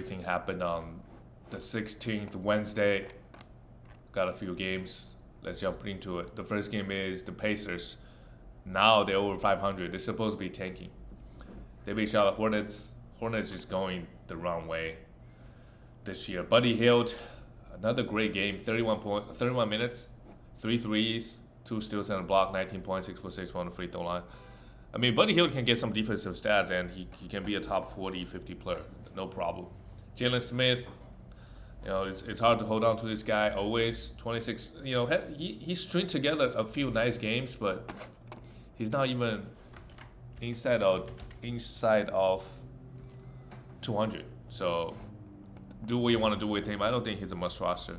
Everything happened on the 16th, Wednesday. Got a few games. Let's jump into it. The first game is the Pacers. Now they're over 500. They're supposed to be tanking. They beat Charlotte Hornets. Hornets is going the wrong way this year. Buddy Hield, another great game. 31 minutes, three threes, two steals and a block, 19 points, 6 for 6 on the free throw line. I mean, Buddy Hield can get some defensive stats, and he can be a top 40, 50 player. No problem. Jalen Smith, it's hard to hold on to this guy. Always 26. He stringed together a few nice games, but he's not even inside of 200. So do what you want to do with him. I don't think he's a must roster.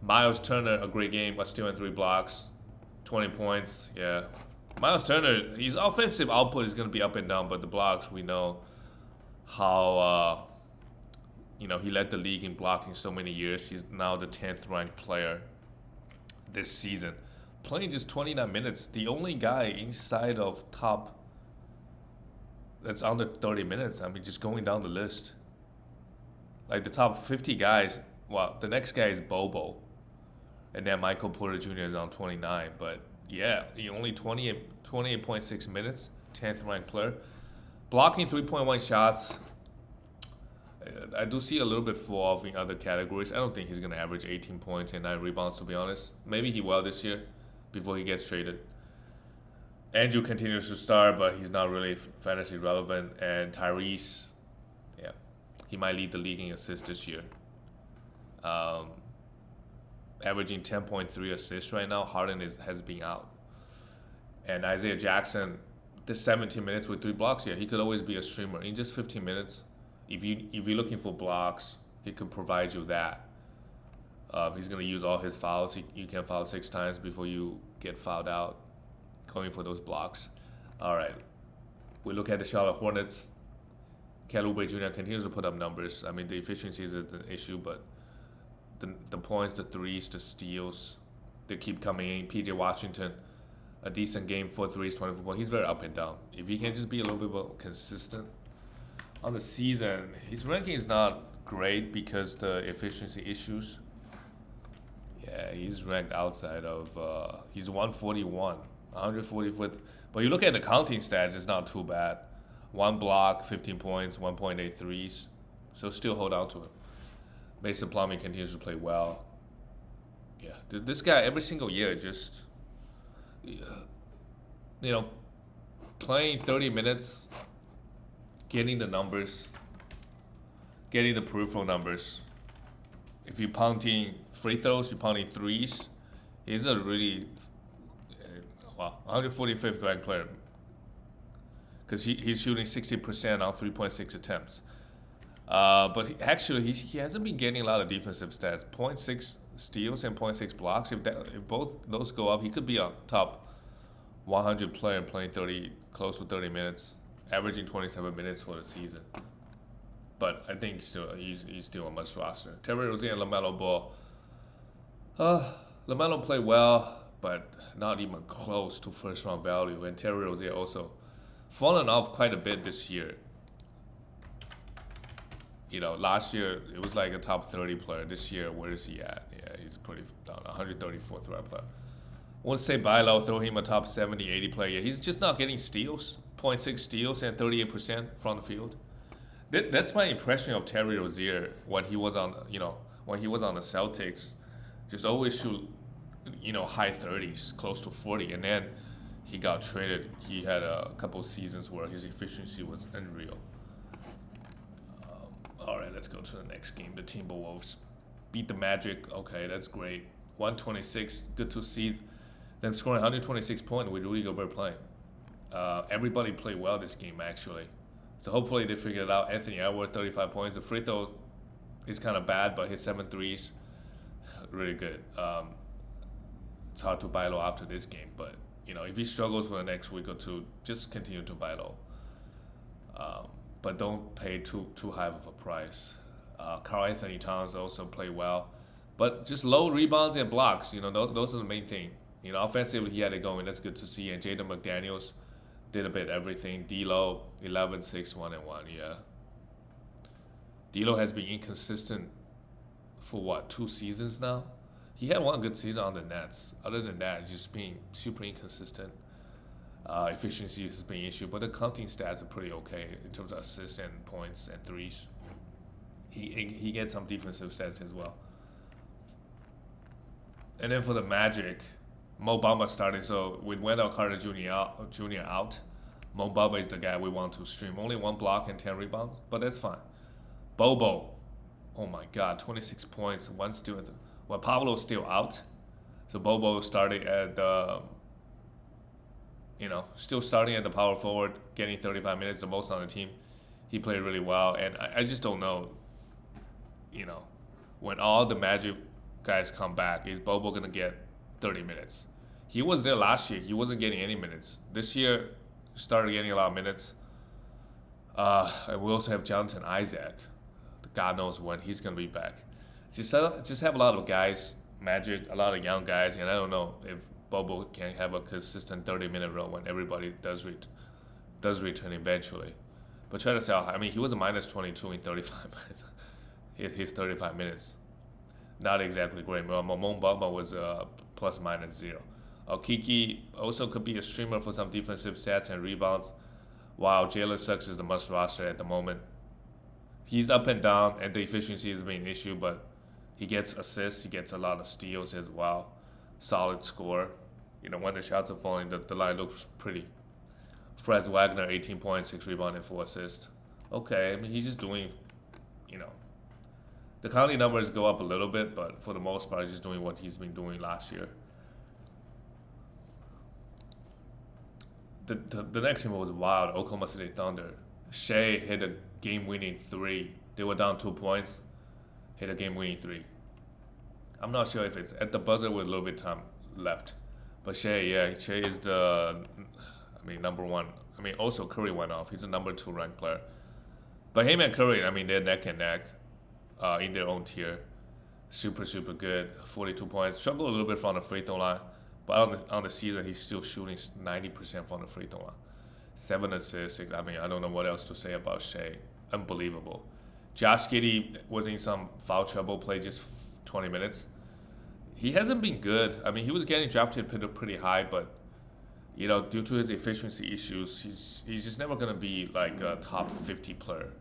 Miles Turner, a great game, a steal and 3 blocks, 20 points. Yeah, Miles Turner, his offensive output is going to be up and down, but the blocks, we know how he led the league in blocking so many years. He's now the 10th ranked player this season, playing just 29 minutes. The only guy inside of top that's under 30 minutes. I mean, just going down the list, like the top 50 guys. Well, the next guy is Bobo, and then Michael Porter Jr. is on 29. But yeah, he only 28.6 minutes, 10th ranked player, blocking 3.1 shots. I do see a little bit fall off in other categories. I don't think he's going to average 18 points and 9 rebounds, to be honest. Maybe he will this year before he gets traded. Andrew continues to start, but he's not really fantasy relevant. And Tyrese, yeah, he might lead the league in assists this year. Averaging 10.3 assists right now. Harden has been out. And Isaiah Jackson, the 17 minutes with 3 blocks, yeah, he could always be a streamer. In just 15 minutes, if you're looking for blocks, he could provide you that. He's going to use all his fouls. You can foul 6 times before you get fouled out, going for those blocks. All right. We look at the Charlotte Hornets. Kelly Oubre Jr. continues to put up numbers. I mean, the efficiency is an issue, but the points, the threes, the steals, they keep coming in. PJ Washington, a decent game, 4 threes, 24 points. He's very up and down. If he can just be a little bit more consistent on the season, his ranking is not great because the efficiency issues. Yeah, he's ranked outside of. He's 141, 144th. But you look at the counting stats, it's not too bad. 1 block, 15 points, 1.8 threes. So still hold on to him. Mason Plumlee continues to play well. Yeah, this guy every single year just, playing 30 minutes, getting the numbers, getting the peripheral numbers. If you're pounding free throws, you're pounding threes, he's a really, 145th ranked player. Because he's shooting 60% on 3.6 attempts. But he hasn't been getting a lot of defensive stats. 0.6 steals and 0.6 blocks. If both those go up, he could be a top 100 player playing close to 30 minutes, averaging 27 minutes for the season. But I think he's still a must roster. Terry Rozier and LaMelo Ball. LaMelo played well, but not even close to first round value. And Terry Rozier also fallen off quite a bit this year. Last year it was like a top 30 player. This year, where is he at? Yeah, he's pretty down, 134th ranked player. I want to say buy low, throw him a top 70, 80 player. Yeah, he's just not getting steals. 0.6 steals and 38% from the field. That's my impression of Terry Rozier when he was on the Celtics. Just always shoot, high 30s, close to 40, and then he got traded. He had a couple seasons where his efficiency was unreal. All right, let's go to the next game. The Timberwolves beat the Magic. Okay, that's great. 126. Good to see them scoring 126 points with Rudy Gobert playing. Everybody played well this game, actually. So hopefully they figured it out. Anthony Edwards, 35 points. The free throw is kind of bad, but his 7 threes, really good. It's hard to buy low after this game, but if he struggles for the next week or two, just continue to buy low. But don't pay too high of a price. Karl Anthony Towns also played well, but just low rebounds and blocks. Those are the main thing. Offensively he had it going. That's good to see. And Jaden McDaniels did a bit everything. D'Lo 11, 6, 1 and 1. Yeah. D'Lo has been inconsistent for what, 2 seasons now? He had one good season on the Nets. Other than that, just being super inconsistent. Efficiency has been an issue, but the counting stats are pretty okay in terms of assists and points and threes. He gets some defensive stats as well. And then for the Magic, Mo Bamba starting. So with Wendell Carter Jr. out, Mo Bamba is the guy we want to stream. Only 1 block and 10 rebounds, but that's fine. Bobo, oh my God, 26 points, one steal. Well, Pablo's still out, so Bobo started at the, still starting at the power forward, getting 35 minutes, the most on the team. He played really well, and I just don't know, when all the Magic guys come back, is Bobo gonna get 30 minutes? He was there last year. He wasn't getting any minutes. This year, started getting a lot of minutes. And we also have Jonathan Isaac. God knows when he's gonna be back. Just have a lot of guys, Magic, a lot of young guys, and I don't know if Bobo can have a consistent 30-minute run when everybody does return eventually. But try to sell. I mean, he was a minus 22 in 35 minutes. His 35 minutes, not exactly great. Mo Bamba was plus minus 0. Okiki also could be a streamer for some defensive stats and rebounds, while Jalen Suggs is the must roster at the moment. He's up and down, and the efficiency has been an issue, but he gets assists, he gets a lot of steals as well. Solid score. When the shots are falling, the line looks pretty. Fred Wagner, 18 points, 6 rebounds, and 4 assists. Okay, I mean, he's just doing, the counting numbers go up a little bit, but for the most part, he's just doing what he's been doing last year. The next game was wild. Oklahoma City Thunder. Shea hit a game-winning 3. They were down 2 points. Hit a game-winning 3. I'm not sure if it's at the buzzer with a little bit of time left. But Shea is the, number one. Also Curry went off. He's a number 2 ranked player. But him and Curry, they're neck and neck in their own tier. Super, super good. 42 points. Struggled a little bit from the free throw line. But on the season, he's still shooting 90% from the free throw line. 7 assists. I don't know what else to say about Shea. Unbelievable. Josh Giddey was in some foul trouble, played just 20 minutes. He hasn't been good. He was getting drafted pretty high, but due to his efficiency issues, he's just never gonna be like a top 50 player.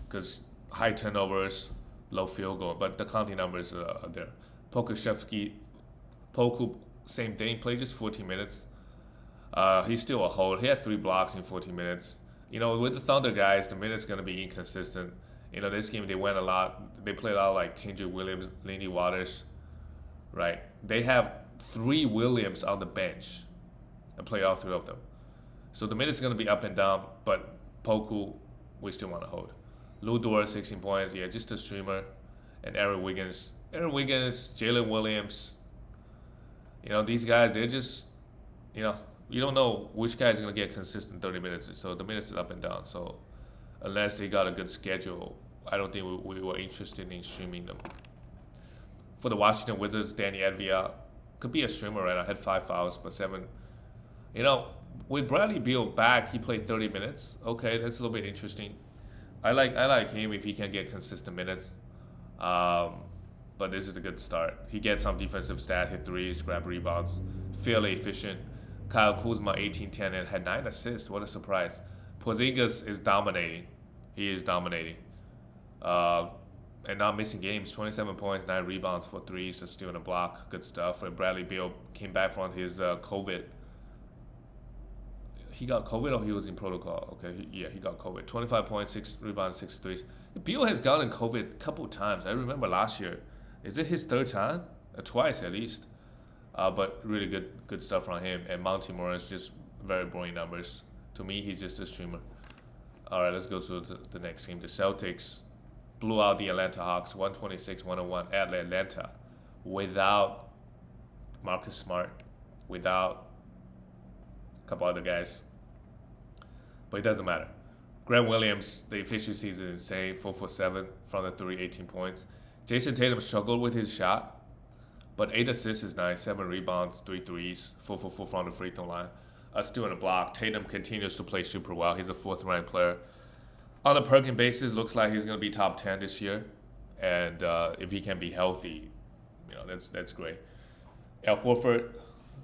Because high turnovers, low field goal, but the counting numbers are there. Poku, same thing, played just 14 minutes. He's still a hold. He had 3 blocks in 14 minutes. With the Thunder guys, the minutes going to be inconsistent. This game they went a lot. They played a lot like Kendrick Williams, Lindy Waters, right? They have 3 Williams on the bench and play all 3 of them. So the minutes going to be up and down, but Poku, we still want to hold. Lou Dort, 16 points. Yeah, just a streamer. And Aaron Wiggins, Jalen Williams. These guys, they're just, you don't know which guy is going to get consistent 30 minutes. So the minutes is up and down. So unless they got a good schedule, I don't think we were interested in streaming them. For the Washington Wizards, Danny Advia could be a streamer right now. Had 5 fouls, but 7. With Bradley Beal back, he played 30 minutes. Okay, that's a little bit interesting. I like him if he can get consistent minutes. But this is a good start. He gets some defensive stat, hit 3s, grab rebounds, fairly efficient. Kyle Kuzma, 18-10, and had 9 assists. What a surprise. Porzingis is dominating. He is dominating. And not missing games. 27 points, 9 rebounds, 4 3s, a steal and a block. Good stuff. And Bradley Beal came back from his COVID. He got COVID or he was in protocol? Okay, he got COVID. 25 points, 6 rebounds, 6 threes. Beal has gotten COVID a couple times. I remember last year. Is it his 3rd time? Twice at least. But really good stuff from him. And Monty Morris, just very boring numbers. To me, he's just a streamer. All right, let's go to the next game. The Celtics blew out the Atlanta Hawks 126-101 at Atlanta without Marcus Smart, without a couple other guys. But it doesn't matter. Grant Williams, the efficiency is insane. 4 for 7 from the 3, 18 points. Jason Tatum struggled with his shot, but 8 assists is nice. 7 rebounds, 3 threes, 4 for 4 from the free throw line. A steal and a block. Tatum continues to play super well. He's a 4th ranked player. On a per game basis, looks like he's going to be top 10 this year. And if he can be healthy, that's great. Al Horford,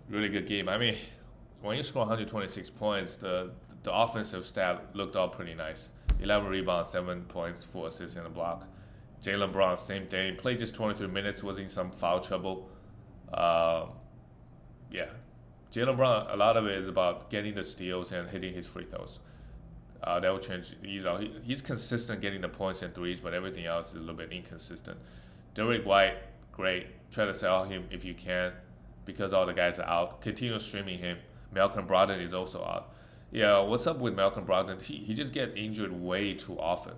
really good game. I mean, when you score 126 points, the offensive stat looked all pretty nice. 11 rebounds, 7 points, 4 assists, and a block. Jaylen Brown, same thing. Played just 23 minutes, was in some foul trouble. Yeah. Jaylen Brown, a lot of it is about getting the steals and hitting his free throws. That will change. He's consistent getting the points and threes, but everything else is a little bit inconsistent. Derek White, great. Try to sell him if you can, because all the guys are out. Continue streaming him. Malcolm Brogdon is also out. Yeah, what's up with Malcolm Brogdon? He just gets injured way too often.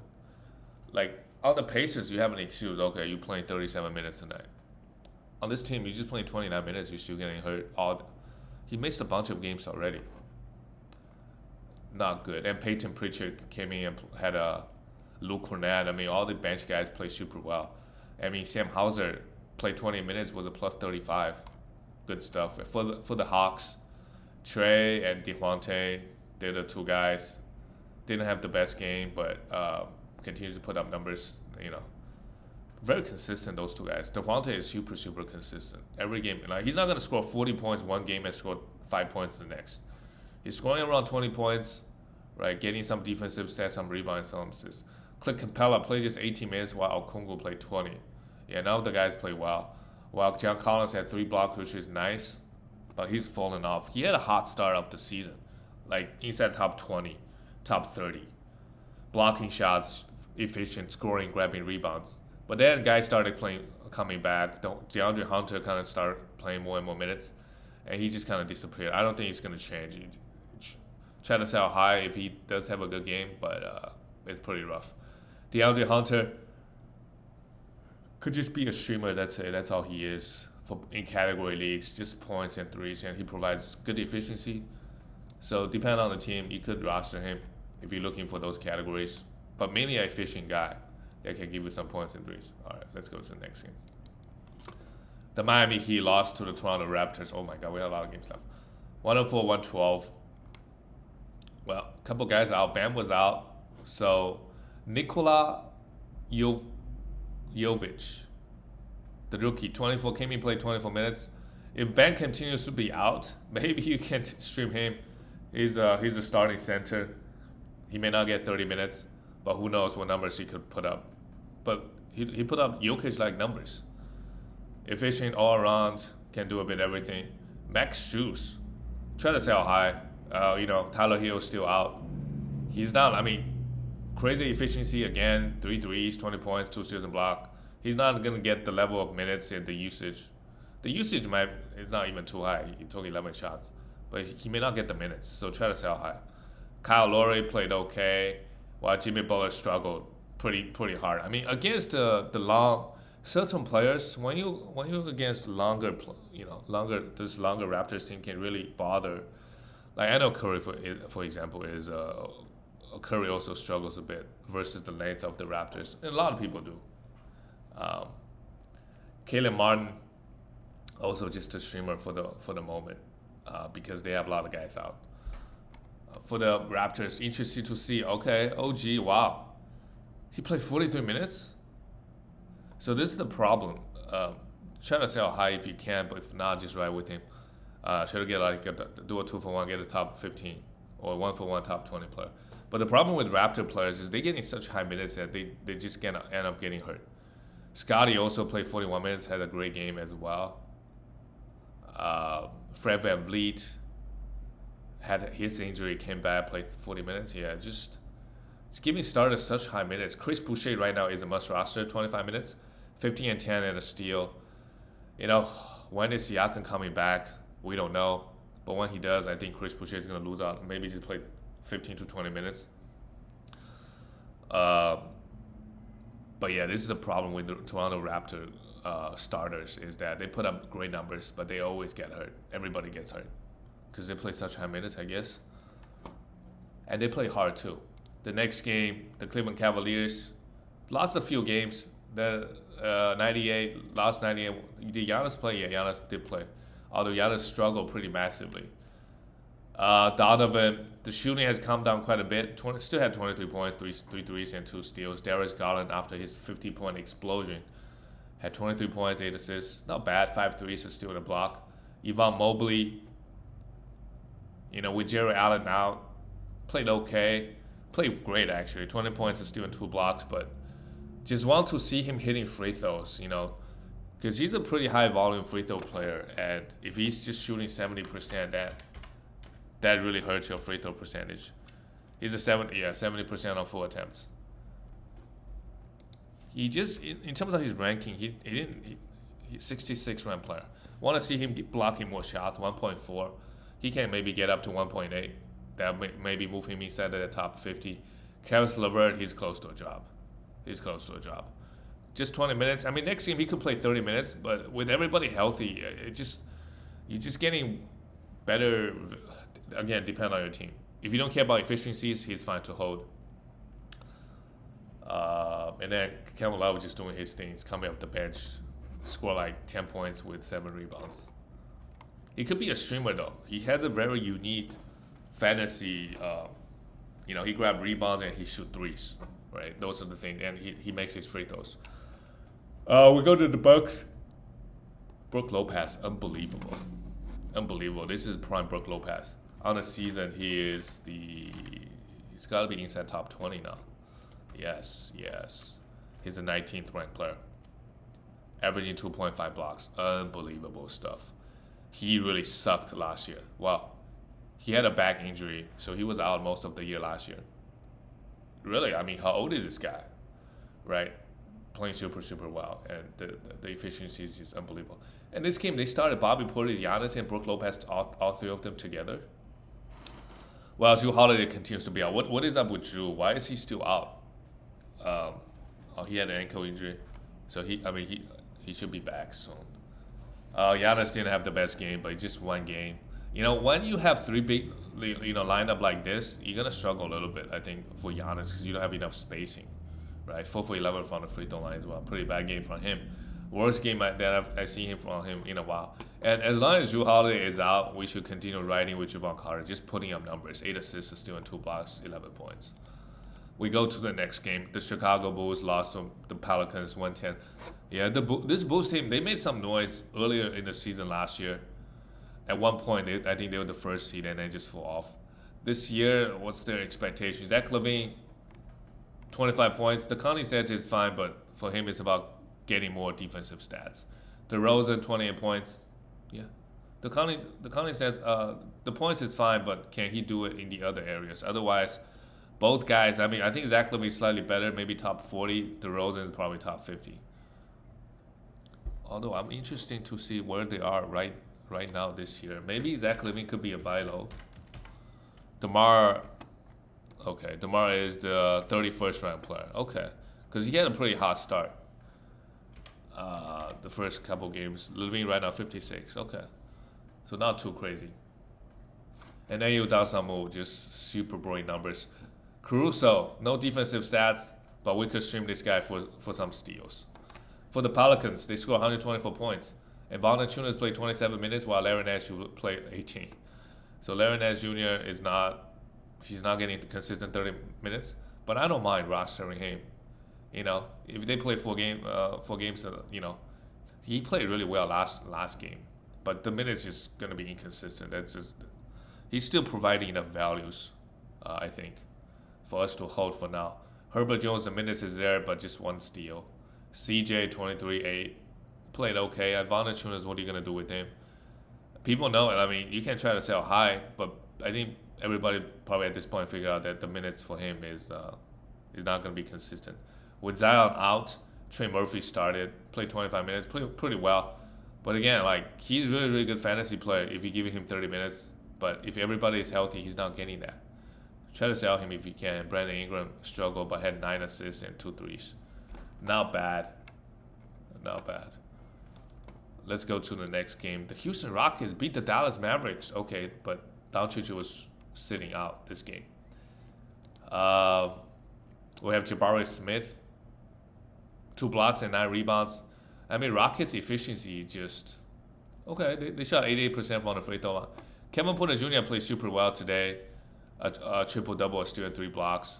Like, on the Pacers, you have an excuse. Okay, you're playing 37 minutes tonight. On this team, you're just playing 29 minutes. You're still getting hurt. He missed a bunch of games already. Not good. And Peyton Pritchard came in and had a Luke Cornett. I mean, all the bench guys play super well. I mean, Sam Hauser played 20 minutes, was a plus 35. Good stuff. For the Hawks, Trey and Devontae, they're the two guys. Didn't have the best game, but continues to put up numbers. Very consistent, those two guys. Devontae is super, super consistent. Every game, like, he's not going to score 40 points one game and score 5 points the next. He's scoring around 20 points, right? Getting some defensive stats, some rebounds, some assists. Clint Capella played just 18 minutes while Okongwu played 20. Yeah, now the guys play well. While John Collins had 3 blocks, which is nice, but he's fallen off. He had a hot start of the season, like inside top 20, top 30. Blocking shots, efficient, scoring, grabbing rebounds. But then guys started coming back. DeAndre Hunter kind of started playing more and more minutes, and he just kind of disappeared. I don't think he's going to change. Try to sell high if he does have a good game, but it's pretty rough. DeAndre Hunter could just be a streamer. That's it. That's all he is in category leagues, just points and threes, and he provides good efficiency. So depending on the team, you could roster him if you're looking for those categories, but mainly an efficient guy that can give you some points and threes. All right, let's go to the next game. The Miami Heat lost to the Toronto Raptors. Oh my God, we have a lot of games left. 104-112. Well, a couple guys out. Bam was out. So Nikola Jovic, the rookie, 24, came in, played 24 minutes. If Bam continues to be out, maybe you can stream him. He's a starting center. He may not get 30 minutes, but who knows what numbers he could put up. But he put up Jokic-like numbers. Efficient all around, can do a bit everything. Max Strus, try to sell high. Tyler Hero's still out. He's not, crazy efficiency again, 3 threes, 20 points, 2 steals and block. He's not going to get the level of minutes and the usage. The usage is not even too high. He took 11 shots. But he may not get the minutes, so try to sell high. Kyle Lowry played okay, while Jimmy Butler struggled pretty hard. Against the long certain players, when you against longer Raptors team can really bother. Like I know Curry for example is Curry also struggles a bit versus the length of the Raptors. And a lot of people do. Caleb Martin also just a streamer for the moment because they have a lot of guys out. For the Raptors, interesting to see. Okay, OG, wow, he played 43 minutes. So this is the problem. Try to sell high if you can, but if not, just ride with him. Try to get do a 2-for-1, get a top 15 or 1-for-1 top 20 player. But the problem with Raptor players is they getting such high minutes that they just gonna end up getting hurt. Scotty also played 41 minutes, had a great game as well. Fred VanVleet had his injury, came back, played 40 minutes. Yeah, just giving starters such high minutes. Chris Boucher right now is a must roster, 25 minutes, 15 and 10 and a steal. When is Siakam coming back? We don't know. But when he does, I think Chris Boucher is going to lose out. Maybe just play 15 to 20 minutes. But yeah, this is a problem with the Toronto Raptor starters is that they put up great numbers, but they always get hurt. Everybody gets hurt because they play such high minutes, I guess. And they play hard too. The next game, the Cleveland Cavaliers lost a few games. The 98, lost 98. Did Giannis play? Yeah, Giannis did play. Although Giannis struggled pretty massively. Donovan, the shooting has come down quite a bit. Still had 23 points, three threes, and 2 steals. Darius Garland, after his 50-point explosion, had 23 points, 8 assists. Not bad. 5 threes, a steal and a block. Yvonne Mobley, with Jerry Allen out, played okay. Played great, actually. 20 points, a steal, and 2 blocks. But just want to see him hitting free throws, because he's a pretty high volume free throw player. And if he's just shooting 70%, that really hurts your free throw percentage. He's a 70% on full attempts. He just, in terms of his ranking, he's 66 ranked player. Want to see him blocking more shots, 1.4. He can maybe get up to 1.8. That maybe move him inside of the top 50. Caris LeVert, he's close to a job. Just 20 minutes. I mean, next game he could play 30 minutes, but with everybody healthy, you're just getting better. Again, depend on your team. If you don't care about efficiencies, he's fine to hold. And then Kevin Love just doing his things, coming off the bench, score like 10 points with 7 rebounds. He could be a streamer though. He has a very unique fantasy. He grab rebounds and he shoot threes, right? Those are the things, and he makes his free throws. We go to the Bucks. Brook Lopez, unbelievable. This is prime Brook Lopez. On the season, he's got to be inside top 20 now. Yes. He's a 19th ranked player. Averaging 2.5 blocks. Unbelievable stuff. He really sucked last year. Wow. He had a back injury, so he was out most of the year last year. Really, I mean, how old is this guy? Right? Playing super, super well. And the efficiency is just unbelievable. And this game, they started Bobby Portis, Giannis, and Brook Lopez, all 3 of them together. Well, Jrue Holiday continues to be out. What is up with Jrue? Why is he still out? He had an ankle injury, so he should be back soon. Giannis didn't have the best game, but just one game. When you have 3 big, lined up like this, you're gonna struggle a little bit, I think, for Giannis because you don't have enough spacing, right? 4 for 11 from the free throw line as well. Pretty bad game from him. Worst game that I've seen from him in a while. And as long as Jrue Holiday is out, we should continue riding with Jevon Carter, just putting up numbers. 8 assists, a steal, and 2 blocks, 11 points. We go to the next game. The Chicago Bulls lost to the Pelicans 110. Yeah, this Bulls team, they made some noise earlier in the season last year. At one point, I think they were the first seed and they just fall off. This year, what's their expectations? Zach LaVine, 25 points. The Conley set is fine, but for him, it's about getting more defensive stats. DeRozan, 28 points. Yeah. The Conley set, the points is fine, but can he do it in the other areas? Otherwise, both guys, I think Zach LaVine is slightly better, maybe top 40. DeRozan is probably top 50. Although I'm interested to see where they are right now this year. Maybe Zach LaVine could be a buy low. DeMar is the 31st ranked player. Okay, because he had a pretty hot start. The first couple games. LaVine right now 56. Okay, so not too crazy. And Ayo Dosunmu, just super boring numbers. Caruso, no defensive stats, but we could stream this guy for some steals. For the Pelicans, they scored 124 points. And Valanciunas played 27 minutes while Larry Nash played 18. So Larry Nash Jr. he's not getting consistent 30 minutes. But I don't mind rostering him. If they play 4 games, he played really well last game. But the minutes just gonna be inconsistent. He's still providing enough values, I think, for us to hold for now. Herbert Jones, the minutes is there, but just 1 steal. CJ 23-8. Played okay. Valanciunas, what are you going to do with him? People know it. You can try to sell high, but I think everybody probably at this point figured out that the minutes for him is not going to be consistent. With Zion out, Trey Murphy started, played 25 minutes, played pretty well. But again, he's really, really good fantasy player if you give him 30 minutes. But if everybody is healthy, he's not getting that. Try to sell him if you can. Brandon Ingram struggled, but had 9 assists and 2 threes. Not bad. Let's go to the next game. The Houston Rockets beat the Dallas Mavericks. Okay, but Doncic was sitting out this game. We have Jabari Smith, 2 blocks and 9 rebounds. Rockets efficiency just okay. They shot 88% from the free throw line. Kevin Porter Jr. played super well today. A triple-double, a steal, and 3 blocks.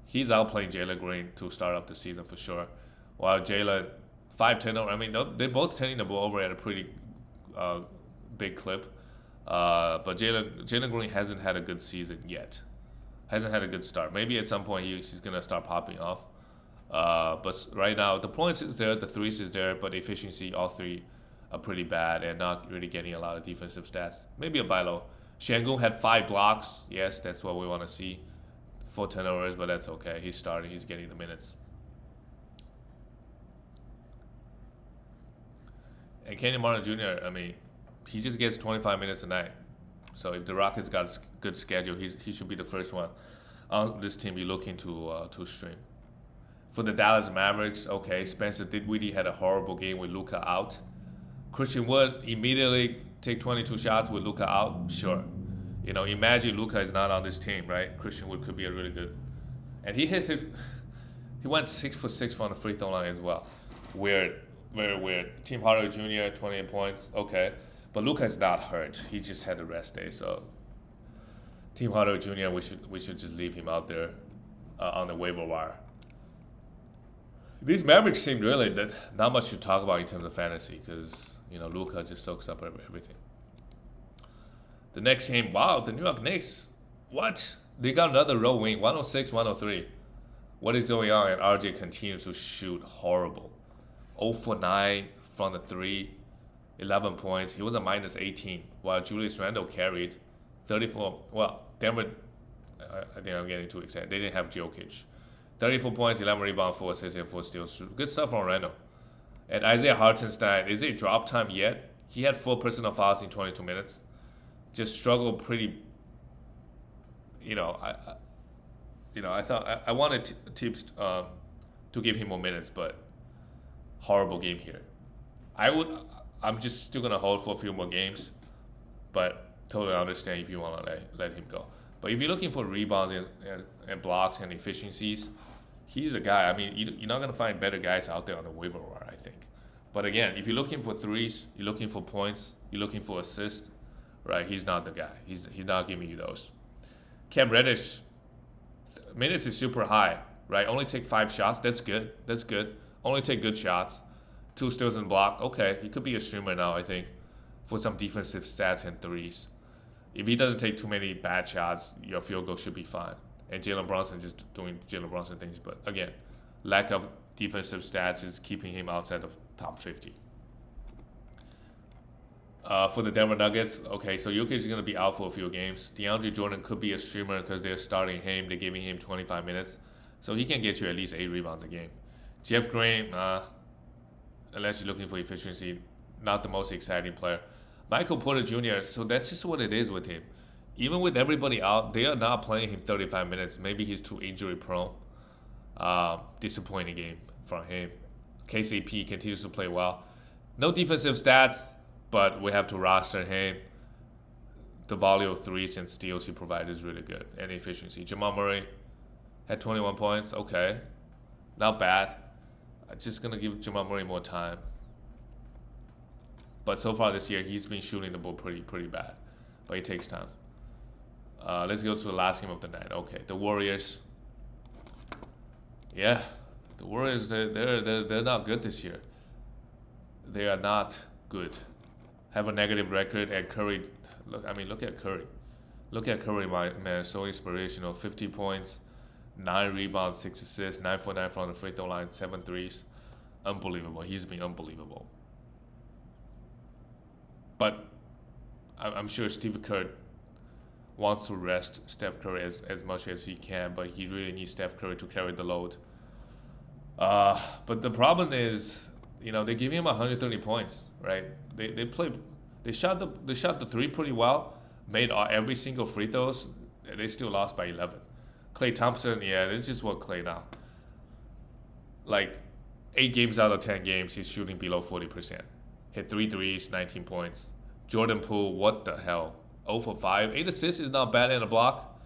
He's outplaying Jalen Green to start off the season for sure. While Jalen, 5 turnovers. I mean, they're both turning the ball over at a pretty big clip. But Jalen Green hasn't had a good season yet. Hasn't had a good start. Maybe at some point he's gonna start popping off. But right now the points is there, the threes is there, but efficiency, all three are pretty bad and not really getting a lot of defensive stats. Maybe a buy low. Şengün had 5 blocks. Yes, that's what we want to see. 4 turnovers, but that's okay. He's starting. He's getting the minutes. And Kenyon Martin Jr., I mean, he just gets 25 minutes a night. So if the Rockets got a good schedule, he should be the first one on this team be looking to stream. For the Dallas Mavericks, okay, Spencer Dinwiddie had a horrible game with Luka out. Christian Wood immediately take 22 shots with Luka out. Sure, imagine Luka is not on this team, right? Christian Wood could be a really good, and he went 6 for 6 from the free throw line as well. Weird, very weird. Tim Hardaway Jr. 28 points, okay, but Luka is not hurt. He just had a rest day, so Tim Hardaway Jr. we should just leave him out there on the waiver wire. These Mavericks seem really that not much to talk about in terms of fantasy because Luka just soaks up everything. The next game, wow, the New York Knicks, what? They got another road win, 106-103. What is going on? And RJ continues to shoot horrible. 0 for 9 from the 3, 11 points. He was a minus 18, while Julius Randle carried 34. Well, Denver, I think I'm getting too excited. They didn't have Jokic. 34 points, 11 rebounds, 4 assists, and 4 steals. Good stuff from Randle. And Isaiah Hartenstein, is it drop time yet? He had 4 personal fouls in 22 minutes. Just struggled pretty. I thought I wanted tips to give him more minutes, but horrible game here. I'm just still gonna hold for a few more games, but totally understand if you want to let him go. But if you're looking for rebounds and blocks and efficiencies, he's a guy. I mean, you're not going to find better guys out there on the waiver wire, I think. But again, if you're looking for threes, you're looking for points, you're looking for assists, right? He's not the guy. He's not giving you those. Cam Reddish, minutes is super high, right? Only take 5 shots. That's good. Only take good shots. 2 steals and block. Okay, he could be a streamer now, I think, for some defensive stats and threes. If he doesn't take too many bad shots, your field goal should be fine. And Jalen Brunson just doing Jalen Brunson things. But again, lack of defensive stats is keeping him outside of top 50. For the Denver Nuggets, okay, so Jokic is going to be out for a few games. DeAndre Jordan could be a streamer because they're starting him. They're giving him 25 minutes. So he can get you at least 8 rebounds a game. Jeff Green, unless you're looking for efficiency, not the most exciting player. Michael Porter Jr., so that's just what it is with him. Even with everybody out, they are not playing him 35 minutes. Maybe he's too injury prone. Disappointing game from him. KCP continues to play well. No defensive stats, but we have to roster him. The volume of threes and steals he provides is really good. And efficiency. Jamal Murray had 21 points. Okay. Not bad. I'm just going to give Jamal Murray more time. But so far this year, he's been shooting the ball pretty bad. But it takes time. Let's go to the last game of the night. Okay, the Warriors. Yeah, the Warriors, they're not good this year. They are not good. Have a negative record. And Curry, look at Curry. Look at Curry, man. So inspirational. 50 points, 9 rebounds, 6 assists, 9 for 9 from the free throw line, 7 threes. Unbelievable. He's been unbelievable. But I'm sure Steve Kerr wants to rest Steph Curry as much as he can, but he really needs Steph Curry to carry the load. But the problem is, they give him 130 points, right? They shot the 3 pretty well, made every single free throws. They still lost by 11. Klay Thompson, yeah, this is just what Klay now. Like 8 games out of 10 games, he's shooting below 40%. Hit 3 threes, 19 points. Jordan Poole, what the hell? 0 for 5. 8 assists is not bad in a block.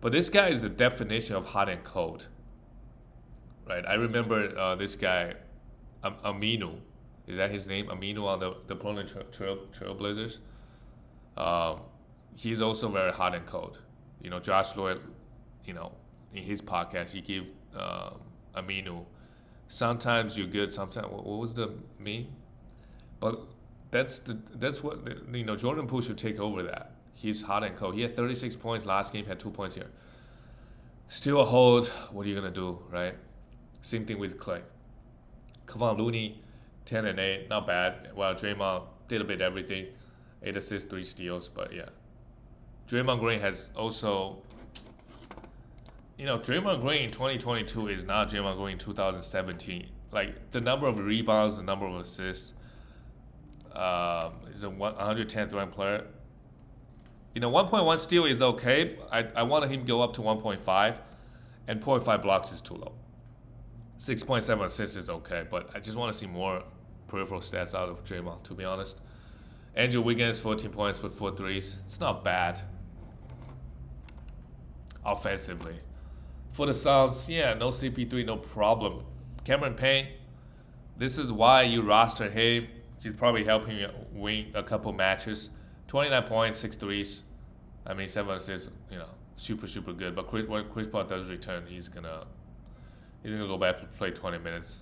But this guy is the definition of hot and cold. Right? I remember this guy, Aminu. Is that his name? Aminu on the Portland Trail Blazers. he's also very hot and cold. You know, Josh Lloyd, you know, in his podcast, he gave Aminu. Sometimes you're good. Sometimes what was the meme? But that's what you know. Jordan Poole should take over that. He's hot and cold. He had 36 points last game. Had 2 points here. Still a hold. What are you gonna do, right? Same thing with Clay. Kevon Looney, 10 and 8, not bad. Well, Draymond did a bit everything, 8 assists, 3 steals. But yeah, Draymond Green has also. You know, Draymond Green in 2022 is not Draymond Green in 2017. Like, the number of rebounds, the number of assists, is a 110th ranked player. You know, 1.1 steal is okay. I wanted him to go up to 1.5, and 0.5 blocks is too low. 6.7 assists is okay, but I just want to see more peripheral stats out of Draymond, to be honest. Andrew Wiggins, 14 points with 4 threes. It's not bad. Offensively. For the Suns, yeah, no CP3, no problem. Cameron Payne, this is why you roster him. He's probably helping you win a couple matches. 29 points, 6 threes. I mean, 7 assists, you know, super, super good. But when Chris Paul does return, he's gonna go back to play 20 minutes.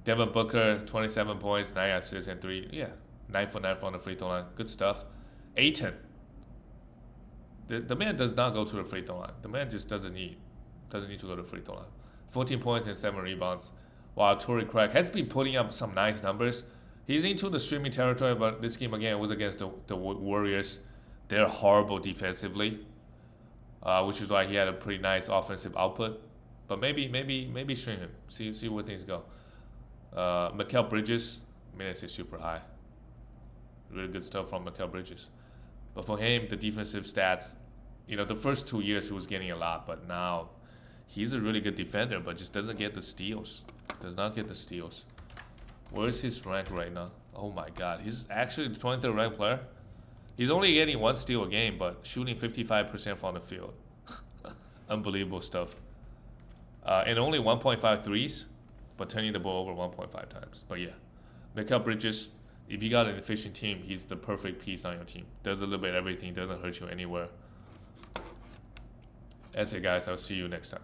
Devin Booker, 27 points, 9 assists, and 3. Yeah, 9 for 9 from the free throw line. Good stuff. Ayton. The man does not go to the free throw line. The man just doesn't need to go to the free throw line. 14 points and 7 rebounds. While Torrey Craig has been putting up some nice numbers. He's into the streaming territory, but this game again was against the Warriors. They're horrible defensively, which is why he had a pretty nice offensive output. But maybe stream him. See where things go. Mikal Bridges, minutes is super high. Really good stuff from Mikal Bridges. But for him, the defensive stats, you know, the first 2 years he was getting a lot, but now he's a really good defender, but just doesn't get the steals. Does not get the steals. Where's his rank right now? Oh my god, he's actually the 23rd ranked player. He's only getting 1 steal a game, but shooting 55% from the field. Unbelievable stuff. And only 1.5 threes, but turning the ball over 1.5 times. But yeah, Mikal Bridges, if you got an efficient team, he's the perfect piece on your team. Does a little bit of everything, doesn't hurt you anywhere. That's it, guys. I'll see you next time.